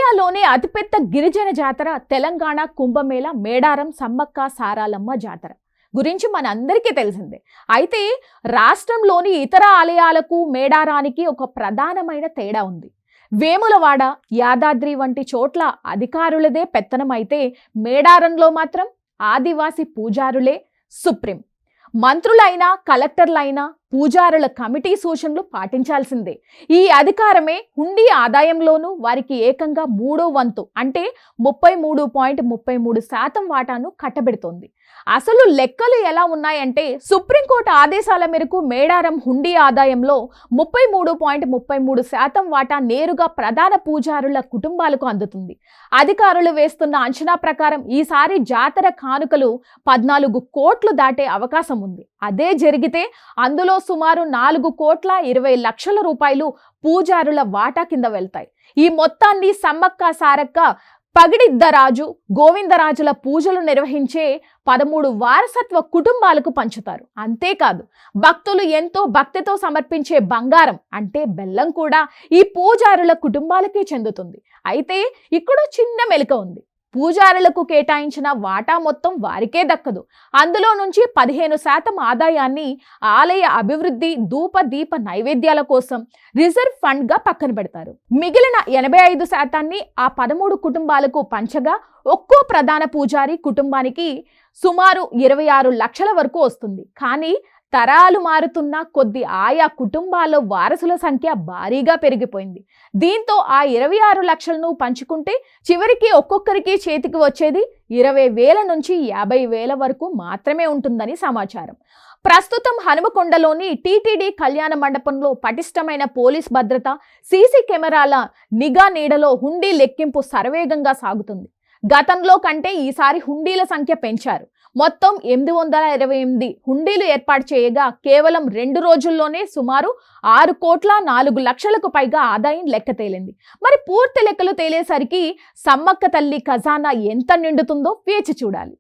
ఇండియాలోనే అతిపెద్ద గిరిజన జాతర తెలంగాణ కుంభమేళ మేడారం సమ్మక్క సారాలమ్మ జాతర గురించి మనందరికీ తెలిసిందే. అయితే రాష్ట్రంలోని ఇతర ఆలయాలకు మేడారానికి ఒక ప్రధానమైన తేడా ఉంది. వేములవాడ, యాదాద్రి వంటి చోట్ల అధికారులదే పెత్తనం అయితే మేడారంలో మాత్రం ఆదివాసి పూజారులే సుప్రీం. మంత్రులైనా కలెక్టర్లైనా పూజారుల కమిటీ సూచనలు పాటించాల్సిందే. ఈ అధికారమే హుండీ ఆదాయంలోనూ వారికి ఏకంగా 3వ వంతు అంటే 33.33% వాటాను కట్టబెడుతోంది. అసలు లెక్కలు ఎలా ఉన్నాయంటే సుప్రీంకోర్టు ఆదేశాల మేరకు మేడారం హుండీ ఆదాయంలో 33.33% వాటా నేరుగా ప్రధాన పూజారుల కుటుంబాలకు అందుతుంది. అధికారులు వేస్తున్న అంచనా ప్రకారం ఈసారి జాతర కానుకలు 14 కోట్లు దాటే అవకాశం ఉంది. అదే జరిగితే అందులో సుమారు 4,20,00,000 రూపాయలు పూజారుల వాటా కింద వెళ్తాయి. ఈ మొత్తాన్ని సమ్మక్క సారక్క, పగిడిద్దరాజు, గోవిందరాజుల పూజలు నిర్వహించే 13 వారసత్వ కుటుంబాలకు పంచుతారు. అంతేకాదు భక్తులు ఎంతో భక్తితో సమర్పించే బంగారం అంటే బెల్లం కూడా ఈ పూజారుల కుటుంబాలకే చెందుతుంది. అయితే ఇక్కడ చిన్న మెలిక ఉంది. పూజారులకు కేటాయించిన వాటా మొత్తం వారికే దక్కదు. అందులో నుంచి 15% ఆదాయాన్ని ఆలయ అభివృద్ధి, ధూప దీప నైవేద్యాల కోసం రిజర్వ్ ఫండ్గా పక్కన పెడతారు. మిగిలిన 85% ఆ 13 కుటుంబాలకు పంచగా ఒక్కో ప్రధాన పూజారి కుటుంబానికి సుమారు 26 లక్షల వరకు వస్తుంది. కానీ తరాలు మారుతున్న కొద్ది ఆయా కుటుంబాల్లో వారసుల సంఖ్య భారీగా పెరిగిపోయింది. దీంతో ఆ 26 లక్షలను పంచుకుంటే చివరికి ఒక్కొక్కరికి చేతికి వచ్చేది 20,000 నుంచి 50,000 వరకు మాత్రమే ఉంటుందని సమాచారం. ప్రస్తుతం హనుమకొండలోని టీటీడీ కళ్యాణ మండపంలో పటిష్టమైన పోలీస్ భద్రత, సీసీ కెమెరాల నిఘా నీడలో హుండీ లెక్కింపు శరవేగంగా సాగుతుంది. గతంలో కంటే ఈసారి హుండీల సంఖ్య పెంచారు. మొత్తం 828 హుండీలు ఏర్పాటు చేయగా కేవలం 2 రోజుల్లోనే సుమారు 6,04,00,000కు పైగా ఆదాయం లెక్క తేలింది. మరి పూర్తి లెక్కలు తేలేసరికి సమ్మక్క తల్లి ఖజానా ఎంత నిండుతుందో వేచి చూడాలి.